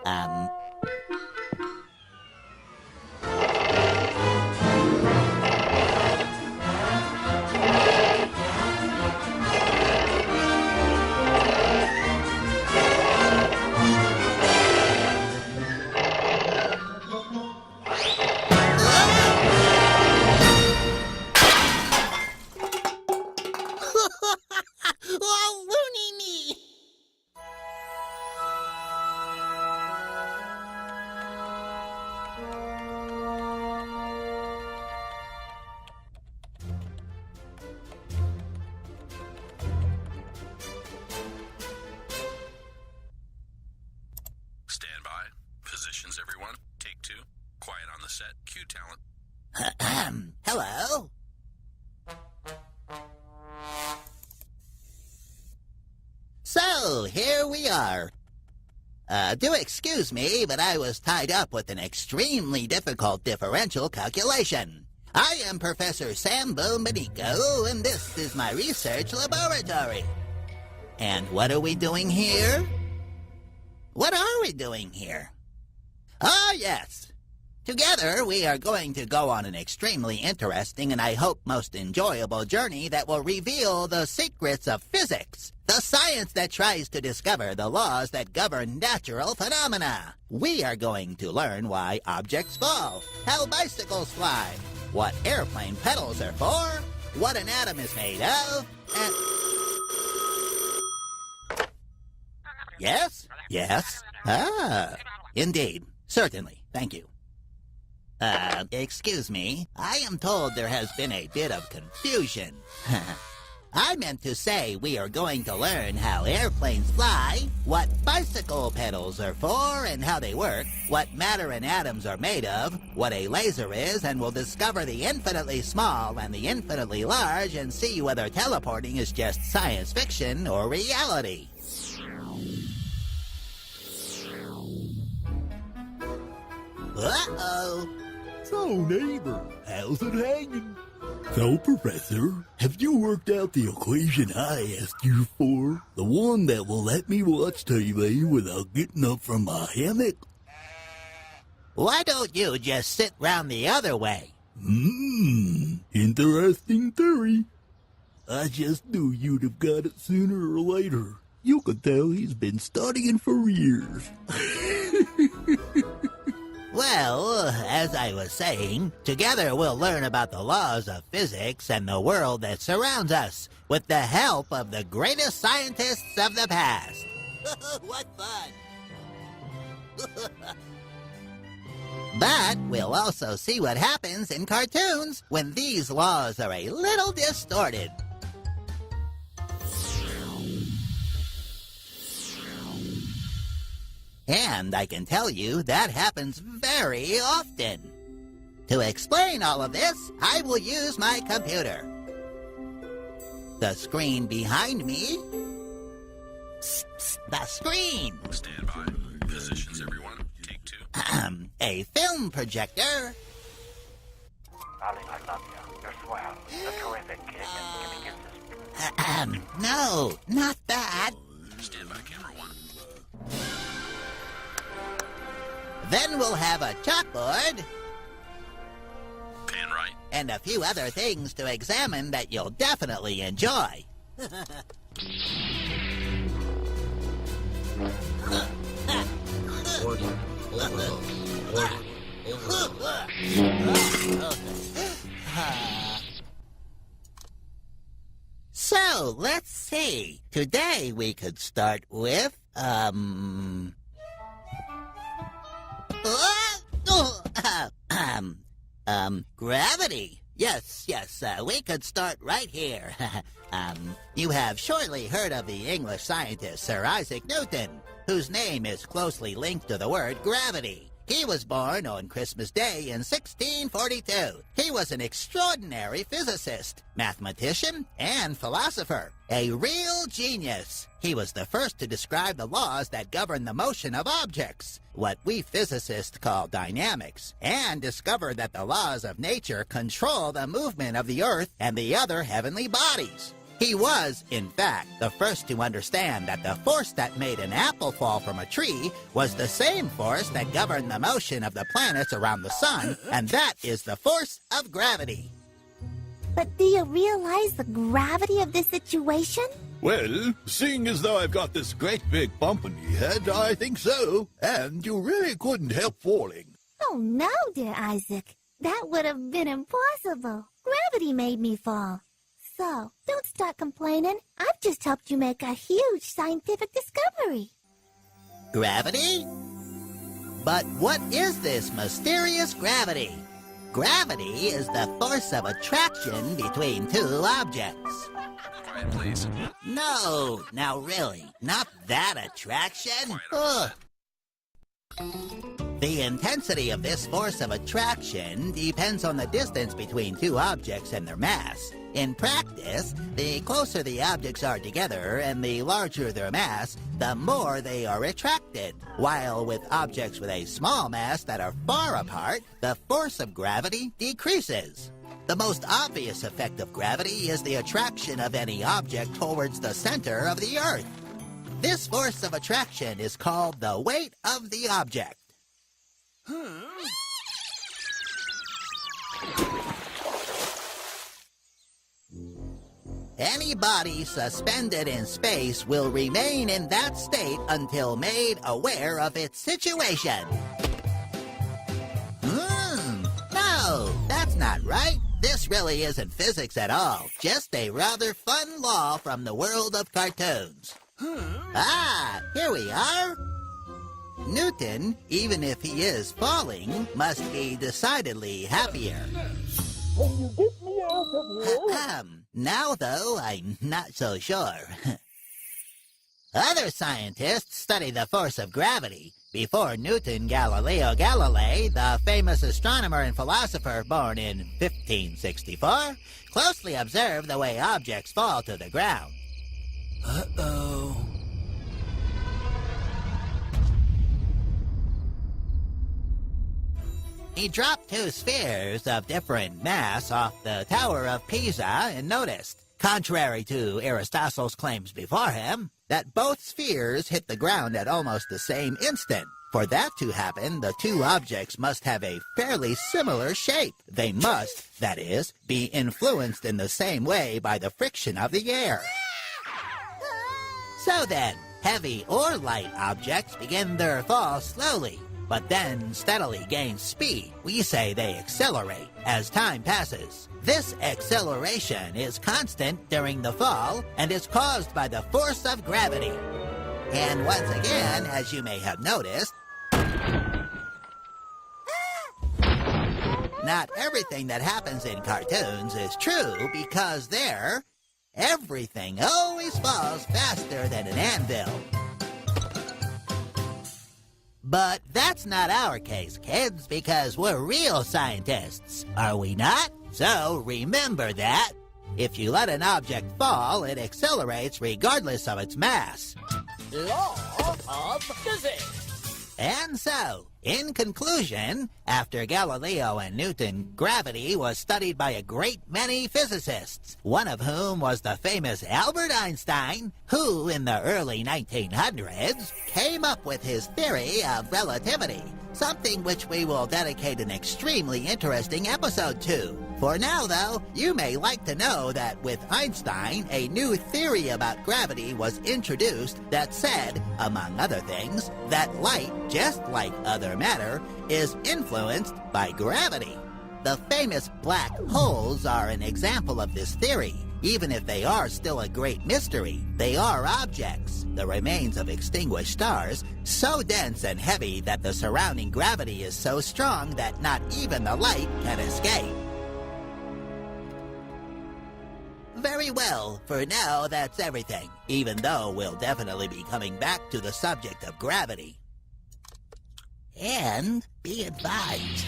Um... Oh, loony me! Stand by. Positions, everyone. Take two. Quiet on the set. Cue talent. Hello? So, here we are. Do excuse me, but I was tied up with an extremely difficult differential calculation. I am Professor Sam Bombonico, and this is my research laboratory. And what are we doing here? What are we doing here? Ah, yes. Together, we are going to go on an extremely interesting and I hope most enjoyable journey that will reveal the secrets of physics, the science that tries to discover the laws that govern natural phenomena. We are going to learn why objects fall, how bicycles fly, what airplane pedals are for, what an atom is made of, and... Yes? Yes? Ah, indeed. Certainly. Thank you. Excuse me. I am told there has been a bit of confusion. I meant to say we are going to learn how airplanes fly, what bicycle pedals are for and how they work, what matter and atoms are made of, what a laser is, and we'll discover the infinitely small and the infinitely large and see whether teleporting is just science fiction or reality. Uh-oh. So, neighbor, how's it hanging? So, Professor, have you worked out the equation I asked you for? The one that will let me watch TV without getting up from my hammock? Why don't you just sit round the other way? Interesting theory. I just knew you'd have got it sooner or later. You could tell he's been studying for years. Well, as I was saying, together we'll learn about the laws of physics and the world that surrounds us with the help of the greatest scientists of the past. What fun! But we'll also see what happens in cartoons when these laws are a little distorted. And I can tell you that happens very often. To explain all of this, I will use my computer. The screen behind me. Psst, psst, the screen. Stand by. Positions, everyone. Take two. A film projector. Ali, I love you. You're swell. You're terrific. Give me kisses. No, not that. Stand by, camera one. Then we'll have a chalkboard. Pan right. And a few other things to examine that you'll definitely enjoy. So, let's see. Today we could start with, gravity. Yes, we could start right here. You have surely heard of the English scientist Sir Isaac Newton, whose name is closely linked to the word gravity. He was born on Christmas Day in 1642. He was an extraordinary physicist, mathematician, and philosopher. A real genius. He was the first to describe the laws that govern the motion of objects, what we physicists call dynamics, and discovered that the laws of nature control the movement of the Earth and the other heavenly bodies. He was, in fact, the first to understand that the force that made an apple fall from a tree was the same force that governed the motion of the planets around the sun, and that is the force of gravity. But do you realize the gravity of this situation? Well, seeing as though I've got this great big bump in your head, I think so. And you really couldn't help falling. Oh, no, dear Isaac. That would have been impossible. Gravity made me fall. So, don't start complaining. I've just helped you make a huge scientific discovery. Gravity? But what is this mysterious gravity? Gravity is the force of attraction between two objects. Quiet, please. No, now really, not that attraction. Ugh. The intensity of this force of attraction depends on the distance between two objects and their mass. In practice, the closer the objects are together and the larger their mass, the more they are attracted. While with objects with a small mass that are far apart, the force of gravity decreases. The most obvious effect of gravity is the attraction of any object towards the center of the Earth. This force of attraction is called the weight of the object. Any body suspended in space will remain in that state until made aware of its situation. No, that's not right. This really isn't physics at all, just a rather fun law from the world of cartoons. Ah, here we are. Newton, even if he is falling, must be decidedly happier. Can you get me out of here? Now, though, I'm not so sure. Other scientists study the force of gravity. Before Newton, Galileo Galilei, the famous astronomer and philosopher born in 1564, closely observed the way objects fall to the ground. Uh-oh. He dropped two spheres of different mass off the Tower of Pisa and noticed, contrary to Aristotle's claims before him, that both spheres hit the ground at almost the same instant. For that to happen, the two objects must have a fairly similar shape. They must, that is, be influenced in the same way by the friction of the air. So then, heavy or light objects begin their fall slowly, but then steadily gain speed. We say they accelerate as time passes. This acceleration is constant during the fall and is caused by the force of gravity. And once again, as you may have noticed, not everything that happens in cartoons is true, because there, everything always falls faster than an anvil. But that's not our case, kids, because we're real scientists, are we not? So remember that. If you let an object fall, it accelerates regardless of its mass. Law of physics. And so, in conclusion, after Galileo and Newton, gravity was studied by a great many physicists, one of whom was the famous Albert Einstein, who, in the early 1900s, came up with his theory of relativity, something which we will dedicate an extremely interesting episode to. For now, though, you may like to know that with Einstein, a new theory about gravity was introduced that said, among other things, that light, just like other matter, is influenced by gravity. The famous black holes are an example of this theory. Even if they are still a great mystery, they are objects, the remains of extinguished stars, so dense and heavy that the surrounding gravity is so strong that not even the light can escape. Very well, for now that's everything, even though we'll definitely be coming back to the subject of gravity. And be advised,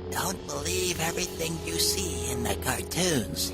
don't believe everything you see in the cartoons.